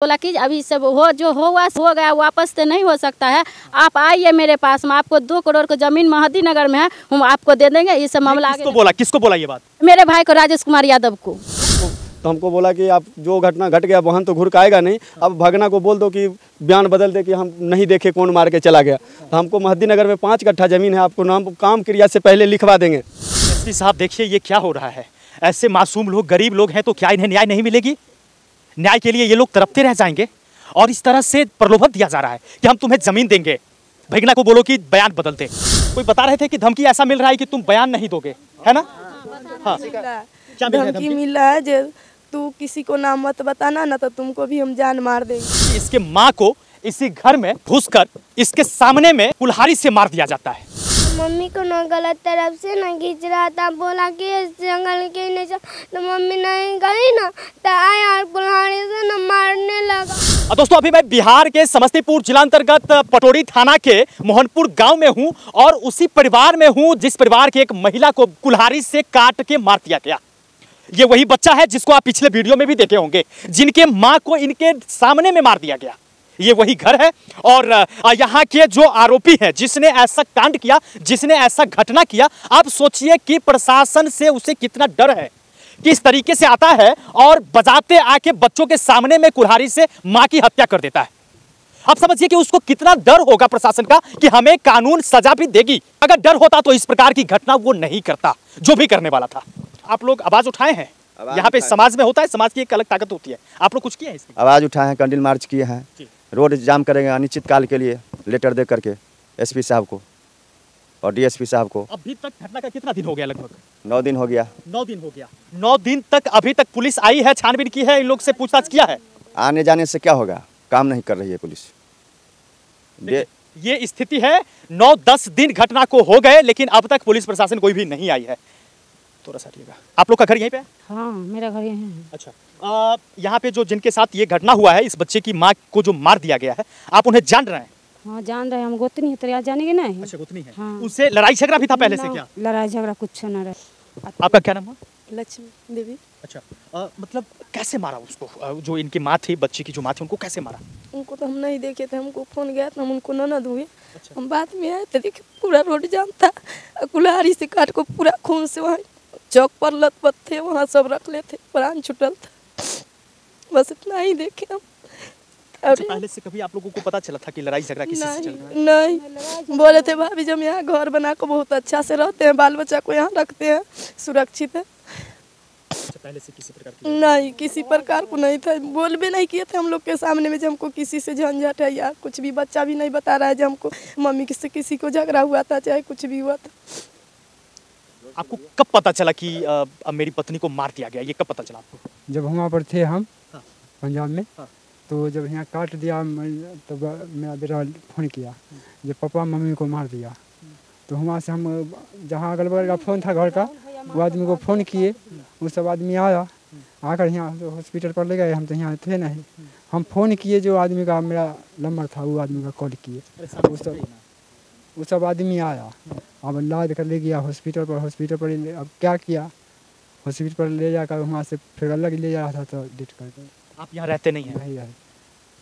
बोला कि अभी सब जो हो गया वापस तो नहीं हो सकता है। आप आइए मेरे पास में, आपको 2 करोड़ की जमीन महदी नगर में है, हम आपको दे देंगे। ये सब मामला किसको बोला ये बात? मेरे भाई को, राजेश कुमार यादव को। तो हमको बोला कि आप जो घटना घट गया वहाँ तो घुर का आएगा नहीं, अब भगना को बोल दो कि बयान बदल दे कि हम नहीं देखे कौन मार के चला गया। तो हमको महदी नगर में 5 कट्ठा जमीन है, आपको नाम काम क्रिया से पहले लिखवा देंगे। एसपी साहब देखिए ये क्या हो रहा है। ऐसे मासूम लोग, गरीब लोग हैं तो क्या इन्हें न्याय नहीं मिलेगी? न्याय के लिए ये लोग तड़पते रह जाएंगे और इस तरह से प्रलोभन दिया जा रहा है कि हम तुम्हें जमीन देंगे, भगना को बोलो कि बयान बदल दे। कोई बता रहे थे कि धमकी ऐसा मिल रहा है कि तुम बयान नहीं दोगे, है ना? हाँ, क्या धमकी मिल रहा है जो तू किसी को नाम मत बताना ना तो तुमको भी हम जान मार देंगे। इसके माँ को इसी घर में घुसकर इसके सामने में कुल्हाड़ी से मार दिया जाता है। मम्मी को ना गलत तरफ से ना खींच रहा था, बोला कि जंगल के नीचे, तो मम्मी नहीं गई ना तो आया और कुल्हाड़ी से ना मारने लगा। दोस्तों अभी मैं बिहार के समस्तीपुर जिला अंतर्गत पटोरी थाना के मोहनपुर गांव में हूं और उसी परिवार में हूं जिस परिवार की एक महिला को कुल्हाड़ी से काट के मार दिया गया। ये वही बच्चा है जिसको आप पिछले वीडियो में भी देखे होंगे, जिनके मां को इनके सामने में मार दिया गया। ये वही घर है और यहाँ के जो आरोपी है जिसने ऐसा कांड किया, जिसने ऐसा घटना किया, आप सोचिए कि प्रशासन से उसे कितना डर है, किस तरीके से आता है और बजाते आके बच्चों के सामने में कुल्हाड़ी से मां की हत्या कर देता है। आप समझिए कि उसको कितना डर होगा प्रशासन का कि हमें कानून सजा भी देगी। अगर डर होता तो इस प्रकार की घटना वो नहीं करता जो भी करने वाला था। आप लोग आवाज उठाए हैं, यहाँ पे समाज में होता है, समाज की एक अलग ताकत होती है। आप लोग कुछ किए हैं इसकी? आवाज़ उठाए हैं, कैंडल मार्च किए हैं, रोड जाम करेंगे अनिश्चित काल के लिए लेटर दे करके एसपी साहब को और डीएसपी साहब को। अभी तक घटना का कितना दिन हो गया? लगभग 9 दिन हो गया। 9 दिन हो गया। 9 दिन तक अभी तक पुलिस आई है, छानबीन की है, इन लोग से पूछताछ किया है? आने जाने से क्या होगा, काम नहीं कर रही है पुलिस। ये स्थिति है। 9-10 दिन घटना को हो गए लेकिन अब तक पुलिस प्रशासन कोई भी नहीं आई है। थोड़ा सा हटिएगा। आप लोग का घर यहीं पे है? हाँ, मेरा घर यहीं है। अच्छा, यहाँ पे जो जिनके साथ ये घटना हुआ है, इस बच्चे की माँ को जो मार दिया गया है, आप उन्हें जान रहे हैं? हाँ जान रहे हैं, हम गोतनी है तो जानेंगे नहीं। अच्छा, गोतनी है। हाँ। उससे लड़ाई झगड़ा भी था पहले से क्या? लड़ाई झगड़ा कुछ न रहे। आपका क्या नाम है? लक्ष्मी देवी। अच्छा, मतलब कैसे मारा उसको? जो इनकी माँ थी, बच्ची की जो माँ थी, उनको कैसे मारा? उनको तो हम नहीं देखे थे, हमको फोन गया था, हम उनको ननद हुए। हम बाद में आए थे, देखे पूरा रोड जाम था, कुल्हाड़ी से काट को पूरा खून से वहाँ चौक पर लथपथ थे, वहाँ सब रख ले थे, प्राण छुटल था। बस इतना ही देखे हम। अच्छा, पहले से कभी आप लोगों को पता चला था कि लड़ाई झगड़ा किसी से चल रहा है? नहीं, बोले थे भाभी जब यहाँ घर बना को बहुत अच्छा से रहते हैं, बाल बच्चा को यहाँ रखते हैं, सुरक्षित है। अच्छा, पहले से किसी प्रकार की? नहीं, किसी प्रकार को नहीं था, बोल भी नहीं किए थे हम लोग के सामने में जब हमको किसी से झंझट है या कुछ भी। बच्चा भी नहीं बता रहा है जब हमको मम्मी से किसी को झगड़ा हुआ था चाहे कुछ भी हुआ था। आपको कब पता चला कि अब मेरी पत्नी को मार दिया गया? ये कब पता चला आपको? जब वहाँ पर थे हम। हाँ। पंजाब में। हाँ। तो जब यहाँ काट दिया तब मेरा बेटा फोन किया जब पापा मम्मी को मार दिया। तो वहाँ से हम जहाँ अगल बगल का फ़ोन था घर का, वो आदमी को फ़ोन किए, वो सब आदमी आया, आकर यहाँ हॉस्पिटल पर ले गए। हम तो यहाँ थे नहीं, हम फ़ोन किए, जो आदमी का मेरा नंबर था वो आदमी का कॉल किए, वो सब आदमी आया, अब लाद कर ले गया हॉस्पिटल पर। अब क्या किया, हॉस्पिटल पर ले जाकर वहाँ से फिर अलग ले जा रहा था तो डेट कर गए। आप यहाँ रहते नहीं हैं? नहीं रहे।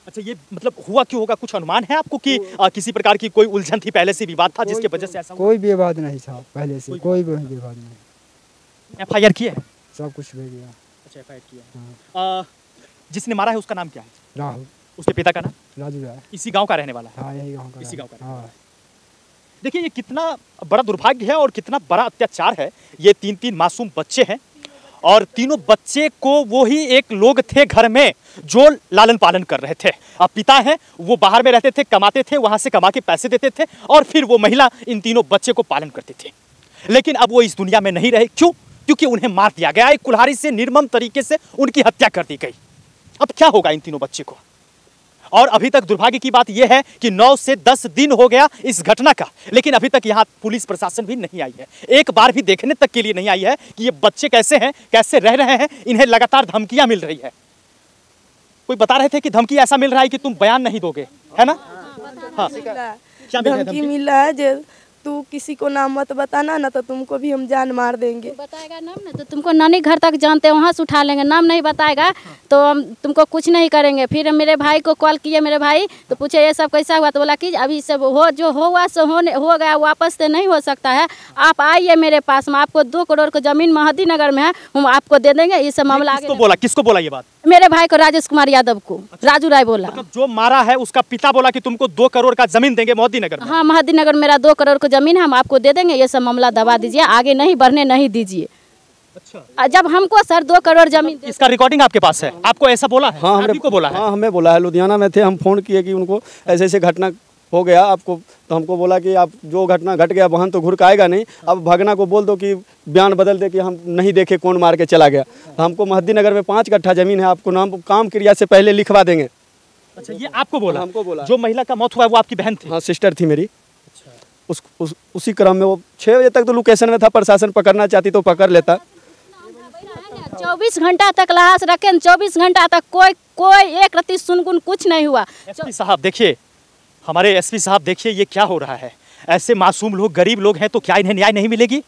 अच्छा, ये मतलब हुआ क्यों होगा? कुछ अनुमान है आपको कि किसी प्रकार की कोई उलझन थी, पहले से विवाद था जिसके वजह से ऐसा हुआ? कोई विवाद नहीं था पहले से, कोई विवाद नहीं। एफआईआर किया है? सब कुछ हो गया। अच्छा, एफआईआर किया है। जिसने मारा है उसका नाम क्या है? राहुल। उसके पिता का नाम? राजू राय। इसी गाँव का रहने वाला है? हाँ, यही गाँव का। इसी गाँव का। हाँ। देखिए ये कितना बड़ा दुर्भाग्य है और कितना बड़ा अत्याचार है। ये 3 मासूम बच्चे हैं और तीनों बच्चे को वो ही एक लोग थे घर में जो लालन पालन कर रहे थे। अब पिता हैं, वो बाहर में रहते थे, कमाते थे, वहां से कमा के पैसे देते थे और फिर वो महिला इन तीनों बच्चे को पालन करती थी। लेकिन अब वो इस दुनिया में नहीं रहे। क्यों? क्योंकि उन्हें मार दिया गया, एक कुल्हाड़ी से निर्मम तरीके से उनकी हत्या कर दी गई। अब क्या होगा इन तीनों बच्चे को? और अभी तक दुर्भाग्य की बात यह है कि 9 से 10 दिन हो गया इस घटना का, लेकिन अभी तक यहाँ पुलिस प्रशासन भी नहीं आई है। एक बार भी देखने तक के लिए नहीं आई है कि ये बच्चे कैसे हैं, कैसे रह रहे हैं। इन्हें लगातार धमकियां मिल रही है। कोई बता रहे थे कि धमकी ऐसा मिल रहा है कि तुम बयान नहीं दोगे, है ना? हाँ, धमकी मिल रहा है जो तू किसी को नाम मत बताना ना तो तुमको भी हम जान मार देंगे। बताएगा नाम ना तो तुमको नानी घर तक जानते हैं, वहाँ से उठा लेंगे। नाम नहीं बताएगा तो हम तुमको कुछ नहीं करेंगे। फिर मेरे भाई को कॉल किए, मेरे भाई तो पूछे ये सब कैसा हुआ, तो बोला कि अभी सब जो हुआ सो हो गया, वापस से नहीं हो सकता है। आप आइए मेरे पास में, आपको 2 करोड़ की जमीन महदी नगर में है, हम आपको दे देंगे। ये सब मामला किसको बोला ये बात? मेरे भाई को, राजेश कुमार यादव को। राजू राय बोला। मतलब जो मारा है उसका पिता बोला कि तुमको 2 करोड़ का जमीन देंगे मोहद्दी नगर में। हाँ, महद्दी नगर मेरा 2 करोड़ की जमीन है, हम आपको दे देंगे। ये सब मामला दबा दीजिए, आगे नहीं बढ़ने नहीं दीजिए। अच्छा, जब हमको सर 2 करोड़ जमीन, इसका रिकॉर्डिंग आपके पास है? आपको ऐसा बोला है? हाँ, हमको बोला है। हाँ, हमें बोला है। लुधियाना में थे, हम फोन किए कि उनको ऐसे ऐसे घटना हो गया आपको, तो हमको बोला कि आप जो घटना घट गया बहन तो घुर के आएगा नहीं, अब भगना को बोल दो कि बयान बदल दे कि हम नहीं देखे कौन मार के चला गया। तो हमको महद्दी नगर में 5 कट्ठा जमीन है, आपको नाम काम क्रिया से पहले लिखवा देंगे। अच्छा, ये आपको बोला? हमको बोला। जो महिला का मौत हुआ है वो आपकी बहन थी? हाँ, सिस्टर थी मेरी। उसी क्रम में वो 6 बजे तक तो लोकेशन में था, प्रशासन पकड़ना चाहती तो पकड़ लेता। 24 घंटा तक लाश रखे, 24 घंटा तक कोई एक रत्ती सुनगुन कुछ नहीं हुआ। एसपी साहब देखिए, हमारे एसपी साहब देखिए ये क्या हो रहा है। ऐसे मासूम लोग, गरीब लोग हैं तो क्या इन्हें न्याय नहीं मिलेगी?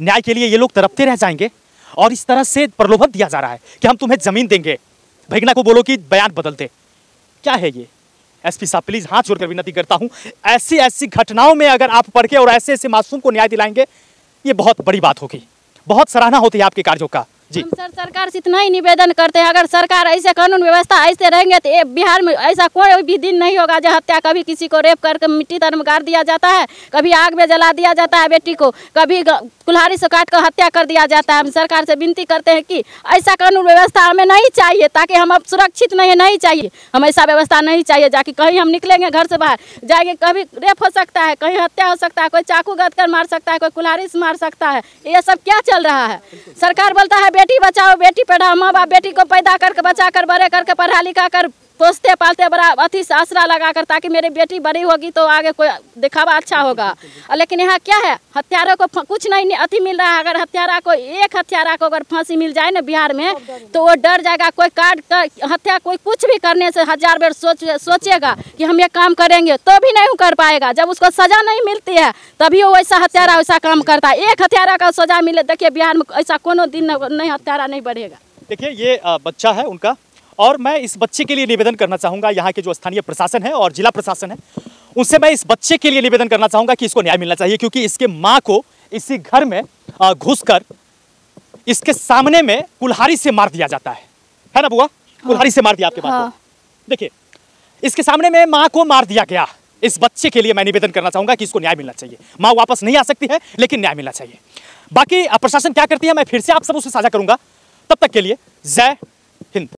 न्याय के लिए ये लोग तड़पते रह जाएंगे और इस तरह से प्रलोभन दिया जा रहा है कि हम तुम्हें जमीन देंगे, भगना को बोलो कि बयान बदल दे। क्या है ये? एसपी साहब प्लीज हाथ जोड़कर विनती करता हूं, ऐसी घटनाओं में अगर आप पढ़ के और ऐसे मासूम को न्याय दिलाएंगे, ये बहुत बड़ी बात होगी। बहुत सराहना होती है आपके कार्यों का। हम सर सरकार से इतना ही निवेदन करते हैं, अगर सरकार ऐसे कानून व्यवस्था ऐसे रहेंगे तो ये बिहार में ऐसा कोई भी दिन नहीं होगा जो हत्या, कभी किसी को रेप करके मिट्टी तर में गाड़ दिया जाता है, कभी आग में जला दिया जाता है बेटी को, कभी कुल्हाड़ी से काट कर हत्या कर दिया जाता है। हम सरकार से विनती करते हैं कि ऐसा कानून व्यवस्था हमें नहीं चाहिए, ताकि हम अब सुरक्षित नहीं चाहिए। हम ऐसा व्यवस्था नहीं चाहिए जाकि कहीं हम निकलेंगे घर से बाहर जाएंगे, कभी रेप हो सकता है, कहीं हत्या हो सकता है, कोई चाकू गद कर मार सकता है, कोई कुल्हाड़ी से मार सकता है। ये सब क्या चल रहा है? सरकार बोलता है बेटी बचाओ बेटी पढ़ाओ, माँ बाप बेटी को पैदा करके बचा कर बड़े करके पढ़ा लिखा कर पोसते पालते बड़ा अति से आसरा लगा कर, ताकि मेरी बेटी बड़ी होगी तो आगे कोई दिखावा अच्छा होगा। लेकिन यहाँ क्या है, हत्यारों को कुछ नहीं अति मिल रहा है। अगर हत्यारा को, एक हत्यारा को अगर फांसी मिल जाए ना बिहार में तो वो डर जाएगा। कोई काट कर हत्या, कोई कुछ भी करने से 1000 बार सोचेगा कि हम ये काम करेंगे तो भी नहीं कर पाएगा। जब उसको सजा नहीं मिलती है तभी वो वैसा हत्यारा वैसा काम करता है। एक हत्यारा का सजा मिले, देखिए बिहार में ऐसा कोनो दिन नहीं हत्यारा नहीं बढ़ेगा। देखिए ये बच्चा है उनका, और मैं इस बच्चे के लिए निवेदन करना चाहूँगा, यहाँ के जो स्थानीय प्रशासन है और जिला प्रशासन है उनसे मैं इस बच्चे के लिए निवेदन करना चाहूँगा कि इसको न्याय मिलना चाहिए, क्योंकि इसके माँ को इसी घर में घुसकर इसके सामने में कुल्हाड़ी से मार दिया जाता है ना बुआ? कुल्हाड़ी से मार दिया आपके बात को। देखिए इसके सामने में माँ को मार दिया गया। इस बच्चे के लिए मैं निवेदन करना चाहूँगा कि इसको न्याय मिलना चाहिए। माँ वापस नहीं आ सकती है लेकिन न्याय मिलना चाहिए। बाकी प्रशासन क्या करती है मैं फिर से आप सब उससे साझा करूँगा। तब तक के लिए जय हिंद।